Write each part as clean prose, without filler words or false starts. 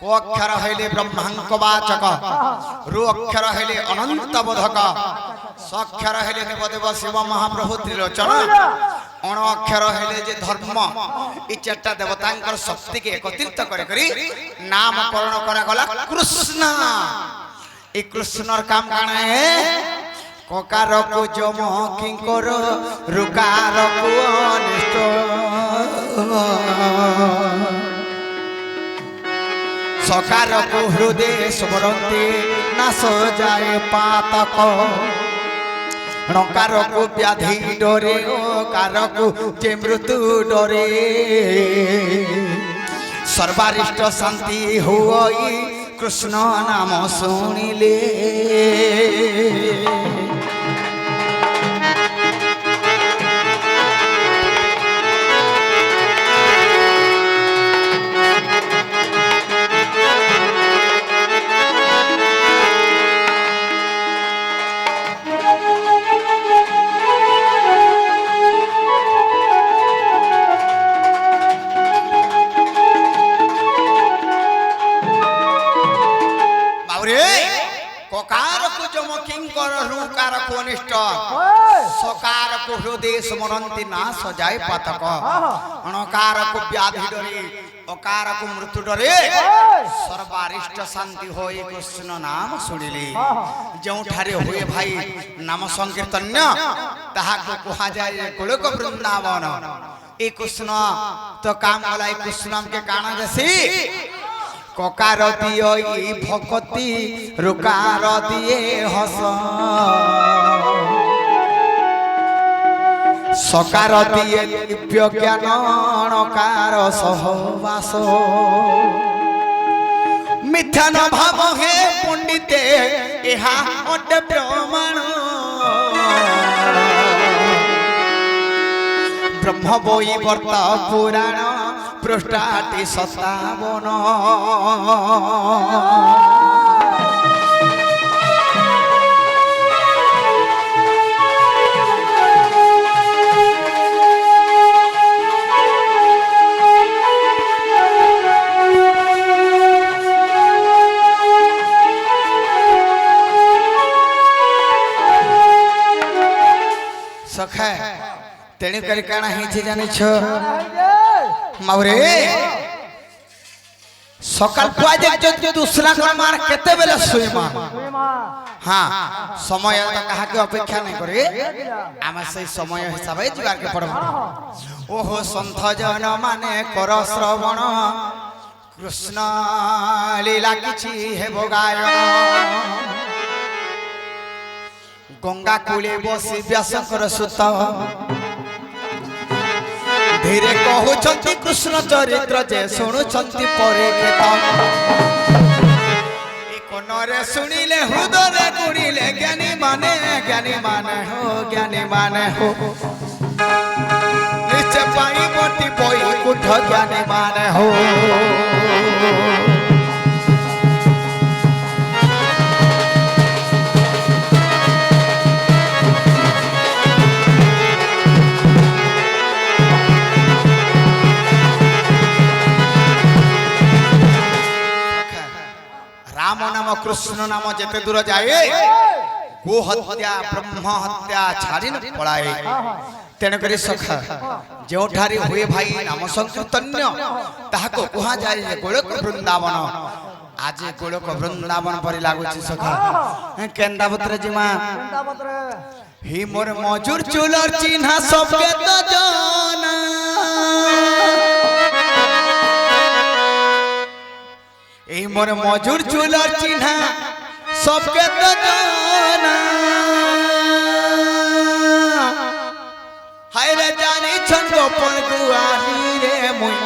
को अक्षर हेले ब्रह्मांक वाचक रु अक्षर हेले अनंत बोधक स्वाक्षर हेले देवदेव शिव महाप्रभु त्रिलोचन अण अक्षर हेले जे धर्म ई चारटा देवतांकर शक्ति के एकत्रित करी नामकरण करा गला कृष्ण। ई कृष्णर काम काना है ककार को जम किंकर रुकार को अनिष्ट सकार को हृदय स्मरते नाश जाए पातक णकार को व्याधि डरे कार को जे मृत्यु डरे सर्वारिष्ट शांति होई कृष्ण नाम सुनिले। सकार को हृदय स्मरंती ना सजाए पातक अणकार को व्याधि डरे अकार को मृत्यु डरे सर्वारिष्ट शांति होई कृष्ण नाम सुनिले। जो ठारे हुए भाई नाम संकीर्तन्य ताहा को कहा जाए गोलोक वृंदावन। ए कृष्ण तो काम वाला कृष्ण के काना जैसी ककार दियो भक्ति रुकार दिए हस सकार दिए दिव्य ज्ञान णकार सहवास मिथ्या न भाव हे पंडिते एहा अटे प्रमाण ब्रह्म बोई वर्ता पुराण पृष्ठाटी 57 सखा तेणु कर काना हे जानि छ माउरे सकाल पाजे जो दूसरा कर मार केते बेले सुइमा हां समय त कहा के अपेक्षा नहीं करे आमे सही समय हिसाब जीवार के पड़ब। ओहो संत जन माने कर श्रवण कृष्ण लीला किछि हे भोगाय गंगा कूले बसी व्यासकर सुत धीरे कहउछंती कृष्ण चरित्र जे सुनुछंती परे खेत ए कोनरे सुनिले हृदय गुणिले ज्ञानी माने हो निश्चय पाई मोटी बोई कुठ ज्ञानी माने हो। राम नाम कृष्ण नाम जेते दूर जाए गो हत्या ब्रह्म हत्या छाड़ी न पड़ाए तेणु करी सखा जो ठारी हुए भाई नाम संकीर्तन्य ताहा को कहा जाए गोलोक वृंदावन। आज गोलोक वृंदावन परि लागुची सखा केंदापत्र जिमा ही मोर मजूर चुलर चिन्हा सबके तो जाना ए मोर मजूर चुलर चिन्हा सबके तो जाना हाय रे जानी छन गोपन गुआली रे मुई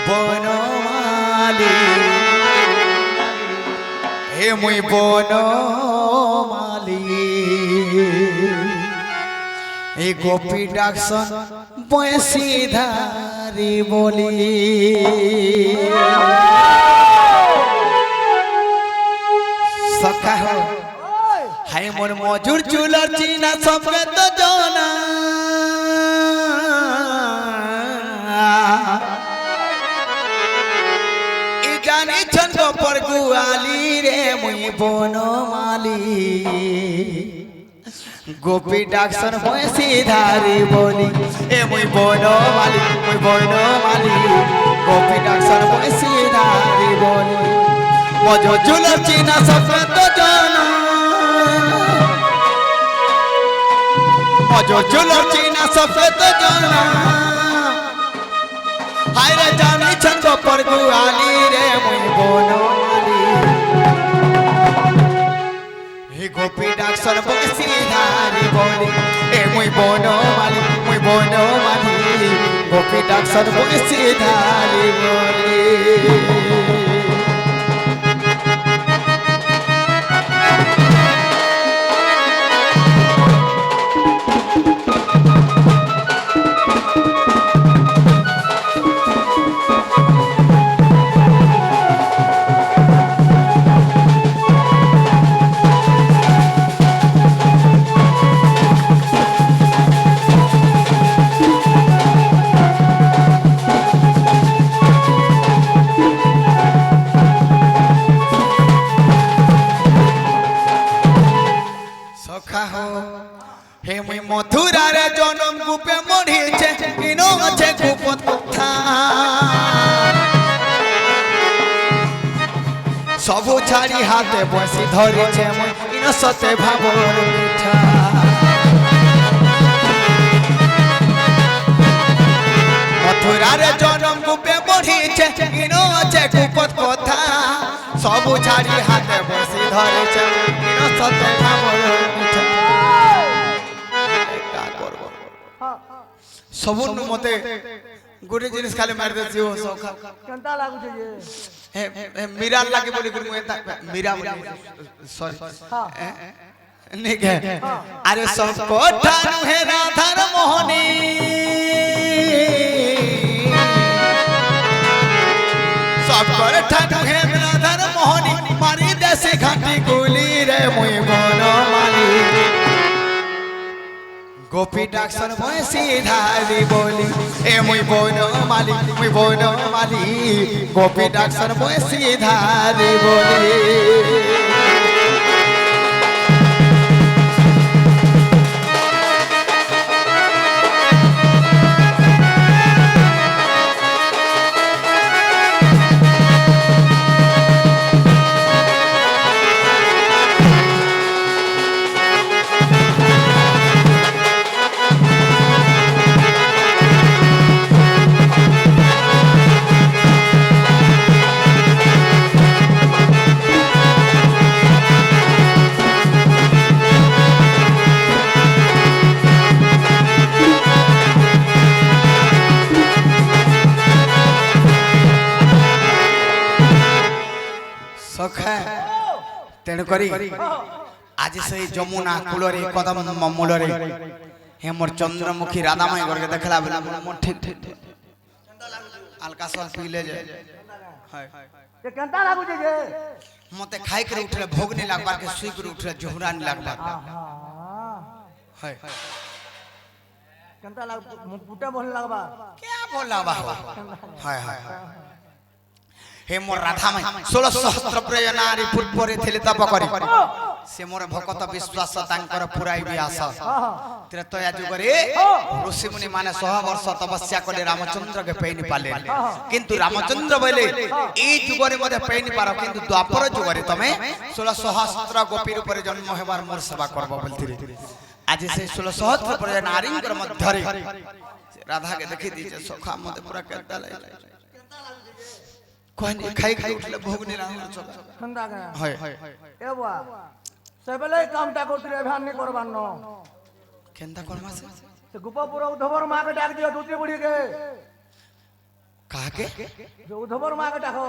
बनमाली हे मुई बनमाली ए गोपी डाक्सन बयसी धारी बोली सखा हो हाय मोर मजूर चुलर चिन्हा सबके तो जाना छन गोपर गुआली रे मुई बनमाली गोपी डाक्सन मोय सीधारी बोली ए मुई बनमाली गोपी डाक्सन मोय सीधारी बोली मजो झुलर चीना सफेद जाना मजो झुलर चीना सफेद जाना हाय रे जानी छन गोपर गुआली रे मुई बनमाली हे गोपी डाक्सन मोय सीधारी बोली ए मुई बनमाली गोपी डाक्सन मोय सीधारी बोली हे मुई मथुरा रे जनम गुपे मढ़ीचे इनो আছে গুপত কথা সবু ছাড়ি হাতে বসি ধরেছে মুই ইনো সতে ভাবর মিঠা মথুরা রে জনম গুপে মढ़ीचे ইনো আছে গুপত কথা সবু ছাড়ি হাতে বসি ধরেছে ইনো সতে ভাবর মিঠা सबुन मते गोटे जिनिस खाली मार दे जीव सखा केनता लागु छे हे मीरा लागे बोली गुरु एता मीरा सॉरी हां नहीं के अरे सब को ठानु है राधा मोहनी सब को ठानु है राधा मोहनी मारी देसी घाटी गोली रे मुई बनमाली गोपी डाक्सन मोय सीधारी बोली ए मुई बनमाली गोपी डाक्सन मोय सीधारी बोली सखा तेणु करी आज से जमुना कूलरे कदम मूलरे हे मोर चंद्रमुखी राधामाई करके देखला बेला मोर ठीक हल्का सा पीले जे ते केनता लागु छे जे मते खाई करे उठले भोग नहीं लागबार के सुई करे उठले जोहरा नहीं लागबार है केनता लागु पुटे बोल लागबा क्या बोला बा हाय हाय हे मोर राधामाई 16 सहस्त्र प्रिय नारी पूर्वरे थिले तप करी से मोर भक्त विश्वास तांकर पुराई भी आशा त्रेतया जुगरे ऋषि मुनि माने 100 वर्ष तपस्या कले रामचंद्र के पेनी पाले किंतु रामचंद्र बोले ए जुगरे मते पेनी पारो किंतु द्वापर जुगरे तमे 16 सहस्त्र गोपी रूप रे जन्म हेबार मोर सेवा करबो बोलथिरे आज से 16 सहस्त्र प्रिय नारी कर मध्यरे राधा के देखि दीजे सखा मते पूरा केता लागे कोन खाई खाई उठले भोग नहीं लागल चोका ठंडा का हाय ए बुआ सबले कामटा करतरे अभियान नहीं करबानो केनता करमा से ते गुपापुर उधवर मां के डाक दियो दूसरी बुढ़ी के कहा के जो उधवर मां के डाको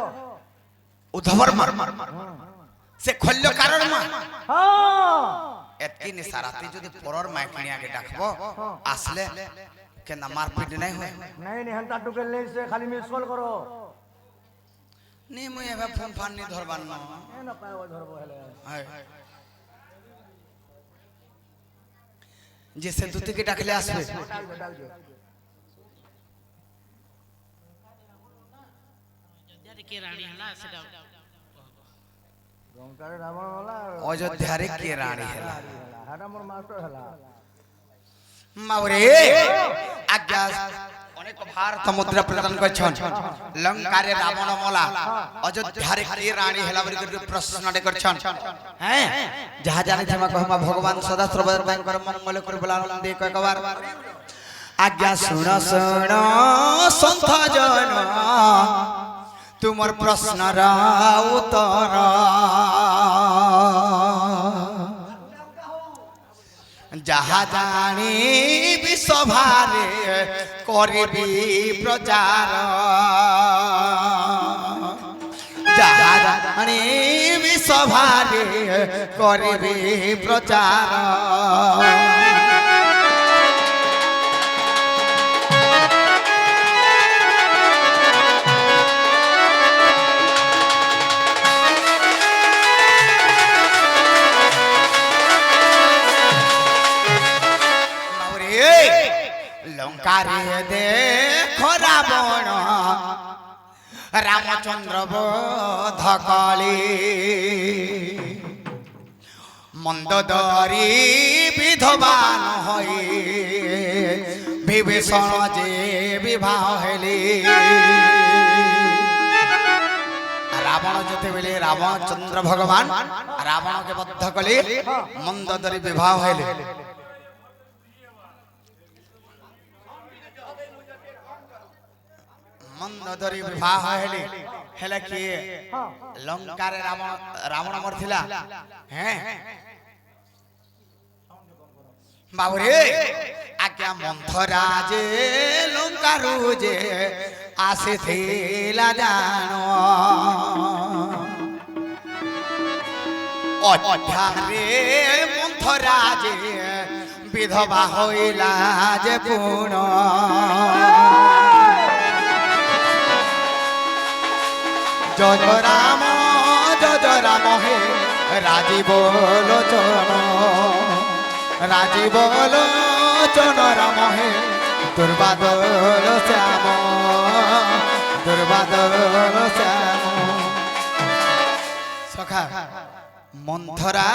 उधवर मर से खल्लो कारण मां हां एतकी निसाराती जदि परर मां किनिया के डाकबो आसले केना मारपीट नहीं होय नहीं हंता टुकेल नहीं से खाली मिस कॉल करो नहीं मुई एबे फोन फान नहीं धरबान न ए न पायो धरबो हेले हाय जैसे दूती के डाकले आसबे डाल दो जदि के रानी हला सेटा ଲଙ୍କାରେ ରାବଣ ଗଲା ଅଯୋଧ୍ୟାରେ କିଏ ରାଣୀ ହେଲା ହେଟା ମୋର ମାଷ୍ଟର ହେଲା ମାଉରେ ଆଜ୍ଞା ଅନେକ ଭାରତ ମୁଦ୍ରା ପ୍ରଦାନ କରିଛନ୍ ଲଙ୍କାରେ ରାବଣ ମଲା ଅଯୋଧ୍ୟାରେ କିଏ ରାଣୀ ହେଲା ବୋଲି ପ୍ରଶ୍ନଟେ କରିଛନ୍ ହ্যাঁ ଯାହା ଜାଣିଛେ ମା କହମା ଭଗବାନ ସଦା ସର୍ବଦାଙ୍କର ମଙ୍ଗଳ କରି ବୋଲାନ ଦେ କବାର ଆଜ୍ଞା ଶୁଣ ଶୁଣ ସନ୍ଥ ଜନ ତୁମର ପ୍ରଶ୍ନର ଉତ୍ତର যাহা জানিবি সভারে করিবি প্রচার যাহা জানিবি সভারে করিবি প্রচার লঙ্কারে দেখো রাবণ রামচন্দ্র বোধ কলি মন্দোদরী বিধবান হই বিভীষণ যে বিবাহ হেলি রাবণ যেতবেলে রামচন্দ্র ভগবান রাবণকে বদ্ধ কলি মন্দোদরী বিবাহ হেলে মন্দোদরী বিবাহ হেলে হেলে কি লঙ্কারে রাবণ মরছিলা হ্যাঁ বাবুরে আজ্ঞা মন্থরা যে লঙ্কারু যে আসিথিলা জানো অযোধ্যারে মন্থরা যে বিধবা হইলা যে পুন জয় রাম হে রাজীব লোচন রাজীব লোচন রাম হে দুর্বাদল শ্যাম দুর্বাদল শ্যাম সখা মন্থরা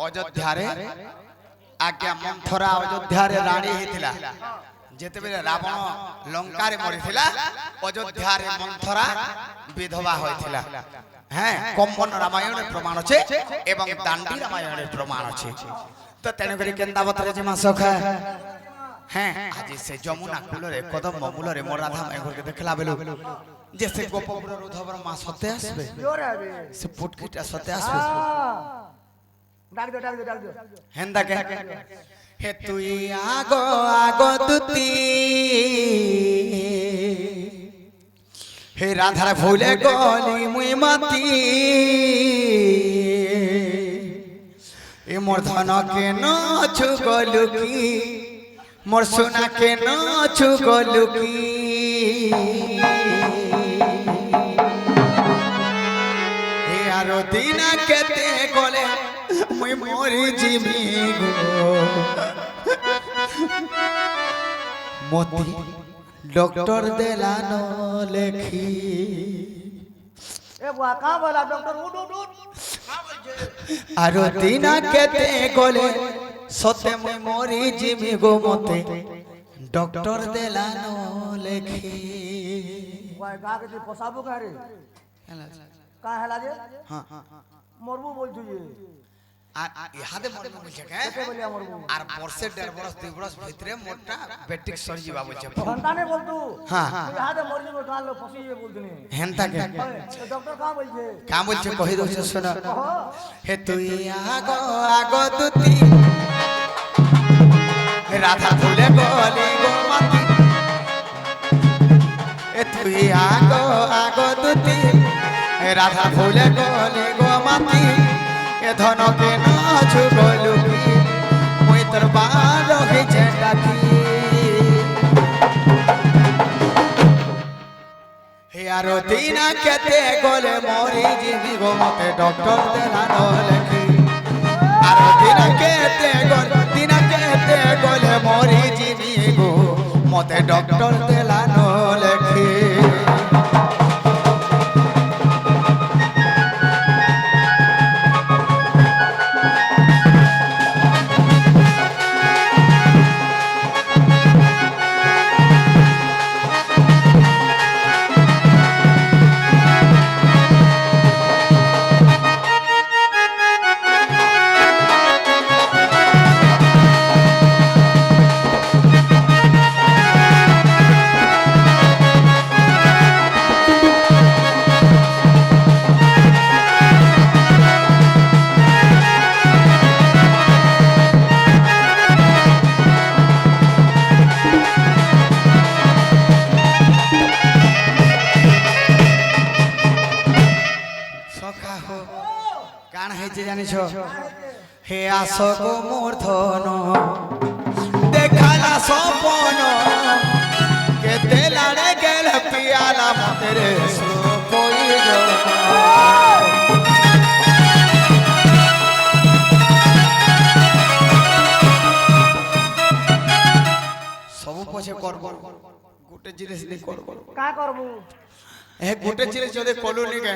অযোধ্যারে আজ্ঞা মন্থরা অযোধ্যারে রানী হইতিলা যেতেবেলে রাবণ লঙ্কারে মরিছিলা অযোধ্যারে মন্থরা বিধবা হয়েছিলা হ্যাঁ কম্বন রামায়ণের প্রমাণ আছে এবং দাণ্ডী রামায়ণের প্রমাণ আছে তো তেণুকরি কেন্দাবতরে যে মাস খা হ্যাঁ আজি সে যমুনা কূলরে কদম মূলরে মোর রাধা মাইঘরকে দেখলা বেলু যে সে গোপপুর উদ্ধবর মা সতে আসবে সে পুটকিটা সতে আসবে ডাক দে হেন্দা কে হে তুই আগো আগো দুতি হে রাধার ভুলে গলি মুই মাতি এ মোর ধন কেন ছু গলু কি মোর সোনা কেন ছু গলু কি হে আরো দিনা কেতে গলে মুই মরি জিমি গো মতি डॉक्टर देलानो लेखी ए बुआ का बोला डॉक्टर उठ आरो दिना केते गोले सते मैं मोरी जिमी गो मते डॉक्टर देलानो लेखी बुआ का के पोसाबो का रे का हला जे हां मरबू बोलछु जे আর ইহাদে মরবু বলছে কে কে বলিয়া মরবু আর বর্ষে 1.5 বরস 2 বরস ভিতরে মোটা বেটিক সরি যাবা বলছে সন্তানে বলতু हां ইহাদে মরবু তো কাল ফসি যে বলতনি হেনতা কে ডॉक्टर का बोलছে का বলছে কই দউছে শোনা হে তুই আগো আগো দুতি রাধা ফুলে গলি গো মাতি এ তুই আগো আগো দুতি রাধা ফুলে গলি গো মাতি এ ধন কে না ছু গলু কি মই তোর বার হইছে ডাকি হে আরো দিনা কেতে গলে মরি জিমি গো মতে ডক্টর দেলানো লেখি আরো দিনা কেতে গলে মরি জিমি গো মতে ডক্টর দেলানো লেখি সখা হো কাণ হয়েছে জানিছ হে আসক মূর্ধন দেখালা সপন কেতে লাড়ে গেল পিয়ালা মতে রে প্রয়োজন সবু পছে করব গোটে জিনিস নি করব কা করবু এ গোটে জিনিস যদি কলু নি গে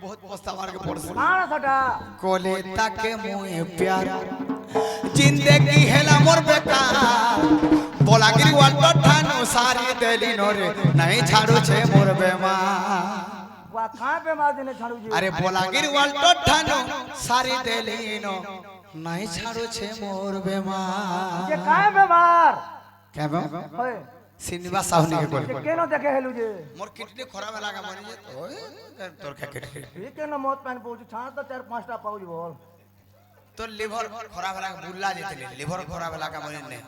বহুত পস্তাবার কে পড়ছে কাণ সেটা কোলে তাকে মুয়ে প্যার জিন্দেগি হেলা মোর বেকার বলাগিরি ওয়াল্ট ঠানো সারি দেলি নরে নাই ছাড়ুছে মোর বেমা वा कहाँ पे मार देने छाड़ू जी আরে বলাগিরি ওয়াল্ট ঠানো সারি দেলি ন নাই ছাড়ুছে মোর বেমা ये कहाँ पे मार কেমন होए শ্রীনিবাস সাহনি কে ये केनो देखे हेलू जे মোর কিডনি খরাব লাগা মরি যে ওই তোর কা কিডনি ये केनो मौत पान पहुंची छाड़ तो 4-5टा पाउज बोल তোর লিভার খরাব লাগা বুল্লা যেতে লিভার খরাব লাগা মরি নে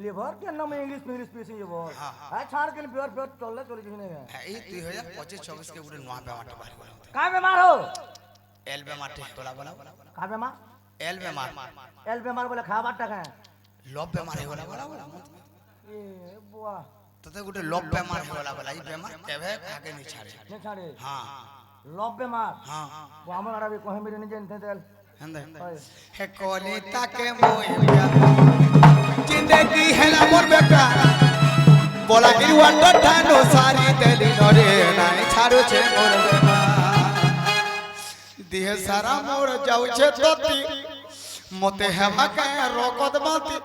लिवर के नाम इंग्लिश पीसी ये बोल आ छाड़ के प्योर प्योर चलले चली जिने এই 2025 26 के गुटे नवा बेमाटे बारी बोला कहाँ पे मार हो एल बेमाटे बोला बोला कहाँ पे मार एल बेमार एल पे मार बोले खावा टका लव बेमार हे बोला बोला ए बुआ तते गुटे लव बेमार हे बोला बोला ई बेमार केबे खाके नहीं छाड़े ने छाड़े हां लव पे मार हां वो हमर अरबी कोहे मेरे नहीं जानते तेल हंदे होए हे कोली ताके मोए प्यार जिंदगी हेला मोर बेकार बोला गिरी वाटो ठानो सारी देली नरे नाई छाड़ो छे मोर बेकार दिहे सारा मोर जाऊ छे तोती मते हेवा के रोकत बाती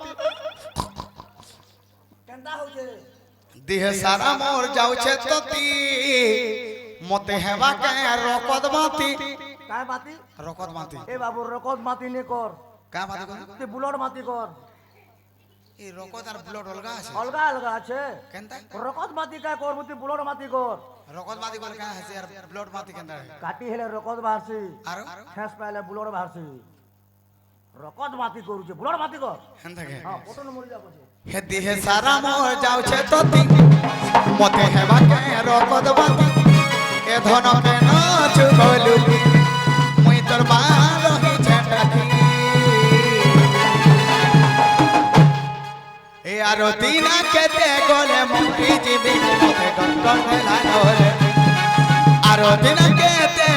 केंदा हो जे दिहे सारा मोर जाऊ छे तोती मते हेवा के रोकत बाती काय बाती रोकत बाती ए बाबू रकत माती ने कर का बाती कर ते बुलड माती कर এই রকত আর ব্লড অলগা আছে अलगा अलगा আছে কেনতা রকত মাতি काय कर মুতি বুলড মাতি कर রকত মাটি কোন কা আছে আর ব্লড মাটি কেনতা কাটি হেলে রকত বাহারছি আর ঠেস পাইলে বুলড বাহারছি রকত মাতি করুছে বুলড মাতি কর হেন থাকে হ্যাঁ পটন মরি যাবছে হে দিহে সারা মোর যাউছে ততি মতে হেবা কে রকত মাটি এ ধন কে নাচ গলু মুই তোর মা রহি ছেটাকি এ আরতি না কেতে গলে মুই জিবি মতে গন গন লানোরে আরতি না কেতে